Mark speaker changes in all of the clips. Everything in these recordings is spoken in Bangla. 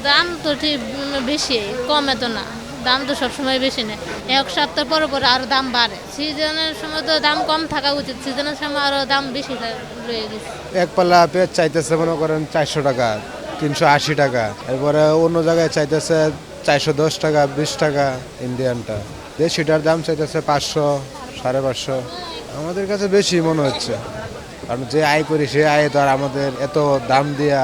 Speaker 1: দাম তো ঠিক বেশি, কমে তো না। দাম তো সবসময় বেশি নেই, এক সপ্তাহ পরে পরে আরো দাম বাড়ে। সিজনের সময় তো দাম কম থাকা উচিত, সিজনের সময় আরো দাম বেশি রয়ে গেছে।
Speaker 2: এক পাল্লা পেঁয়াজ চাইতেছে মনে করেন 400 টাকা, 380 টাকা। এরপরে অন্য জায়গায় চাইতেছে 410 টাকা, 20 টাকা ইন্ডিয়ানটা। দেশিটার দাম চাইতেছে 500, 550। আমাদের কাছে বেশি মনে হচ্ছে, কারণ যে আয় করি সে আয় তো আর আমাদের এত দাম দিয়া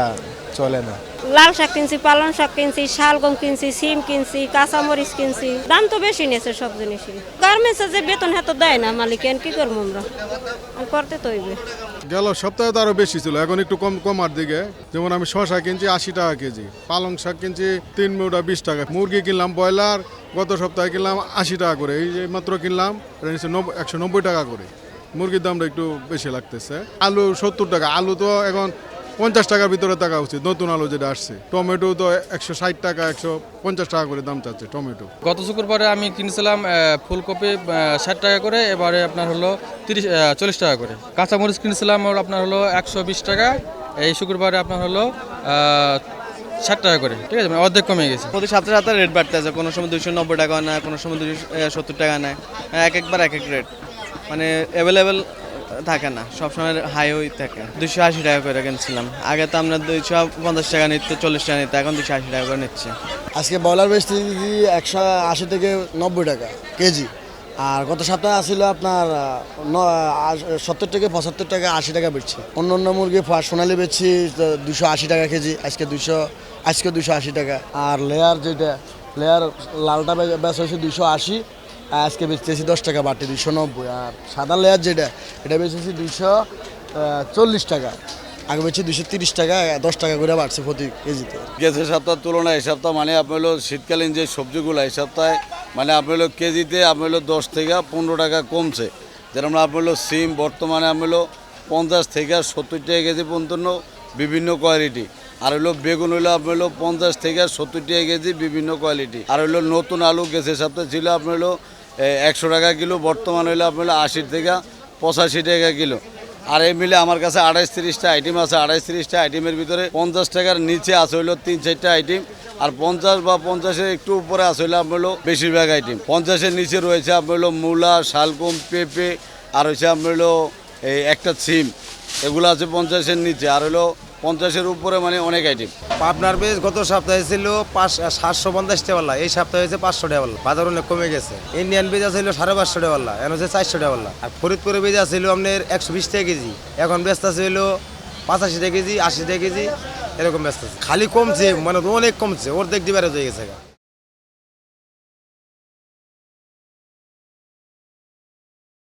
Speaker 2: চলে না।
Speaker 3: লাল শাক কিনছি, পালং শাক কিনছি, শালগম কিনছি, সিম কিনছি, কাঁচামরিচ কিনছি। দাম তো বেশি নিয়েছে সব জিনিসই। গার্মেন্টসে যে বেতন এত দেয় না মালিক, কি করবো আমরা, করতে তো হইবে।
Speaker 4: গেল সপ্তাহে তো আরো বেশি ছিল, এখন একটু কমার দিকে। যেমন আমি শসা কিনছি 80 টাকা কেজি, পালং শাক কিনছি 3 মুঠা 20 টাকা, মুরগি কিনলাম ব্রয়লার গত সপ্তাহে কিনলাম 80 টাকা করে, এই যে মাত্র কিনলাম 190 টাকা করে। মুরগির দামটা একটু বেশি লাগতেছে। আলু 70 টাকা, আলু তো এখন 50 টাকার ভিতরে টাকা উচিত, নতুন আলু যেটা আসছে। টমেটো তো 160 টাকা, 150 টাকা করে দাম চাচ্ছে টমেটো।
Speaker 5: গত শুক্রবারে আমি কিনেছিলাম ফুলকপি 60 টাকা করে, এবারে আপনার হলো 40 টাকা করে। কাঁচামরিচ কিনেছিলাম আপনার হলো 120 টাকা, এই শুক্রবারে আপনার হলো 60 টাকা করে, ঠিক আছে, মানে অর্ধেক কমে গেছে।
Speaker 6: প্রতি সপ্তাহে সপ্তাহে রেট বাড়তেছে, কোনো সময় 290 টাকা নেয়, কোনো সময় 270 টাকা নেয়, একবার এক রেট, মানে অ্যাভেলেবেল থাকে না, সবসময় হাই হয়ে থাকে। 280 টাকা করে কিনছিলাম, আগে তো আমরা 250 টাকা নিতে, 40 টাকা নিতে, এখন 280 টাকা করে নিচ্ছে।
Speaker 7: আজকে ব্রয়লার বেচতে 180 থেকে 90 টাকা কেজি, আর গত সপ্তাহে আসছিল আপনার 70 থেকে 75 টাকা, 80 টাকা বেচছে। অন্য অন্য মুরগি সোনালি বেচছি 280 টাকা কেজি, আজকে 280 টাকা। আর লেয়ার লালটা বেচা হয়েছে 280, আজকে বেচতেছি 10 টাকা বাড়তি 290। আর সাদা লেয়ার এটা বেচেছি 240 টাকা, আগে বেচছি 230 টাকা, 10 টাকা করে বাড়ছে প্রতি কেজিতে।
Speaker 8: গেছে সপ্তাহের তুলনায় এই সপ্তাহ মানে আপনি হলো শীতকালীন যে সবজিগুলো এই সপ্তাহে মানে আপনি হলো কেজিতে আপনি হলো 10 থেকে 15 টাকা কমছে। যেরকম আপনি হলো সিম বর্তমানে আপনি হলো 50 থেকে 70 টাকা কেজি পর্যন্ত বিভিন্ন কোয়ালিটি। আর হলো বেগুন হইলো আপনি হলো 50 থেকে 70 টাকা কেজি বিভিন্ন কোয়ালিটি। আর হলো নতুন আলু গেছে সপ্তাহে ছিল আপনি হলো 100 টাকা কিলো, বর্তমানে হইলো আপনি হলো 80 থেকে 85 টাকা কিলো। আর এই মিলে আমার কাছে 28-30টা আইটেম আছে। 28-30টা আইটেমের ভিতরে 50 টাকার নিচে আছে হইলো 3-4টা আইটেম, আর 50 বা 50-এর একটু উপরে আছে হইলো আপনার হলো বেশিরভাগ আইটেম। 50-এর নিচে রয়েছে আপনার হলো মূলা, শালগম, পেঁপে, আর হচ্ছে আপনার হলো এই একটা সিম, এগুলো আছে 50-এর নিচে। আর হলো 50-এর উপরে মানে অনেক আইটেম।
Speaker 2: পাবনার বেশ গত সপ্তাহে ছিল 750 টাকা, এই সপ্তাহে হয়েছে 500 টাকা। বাজার অনেক কমে গেছে। ইন্ডিয়ান বেজা ছিল 550 টাকা, এখন হচ্ছে 400 টাকা। আর ফরিদপুরে বেজা ছিল আপনার 120 টাকা কেজি, এখন ব্যস্ত ছিল 85 টাকা কেজি, 80 টাকা কেজি, এরকম ব্যস্ত। খালি কমছে, মানে অনেক কমছে, অর্ধেক ডিবারেজ হয়ে গেছে।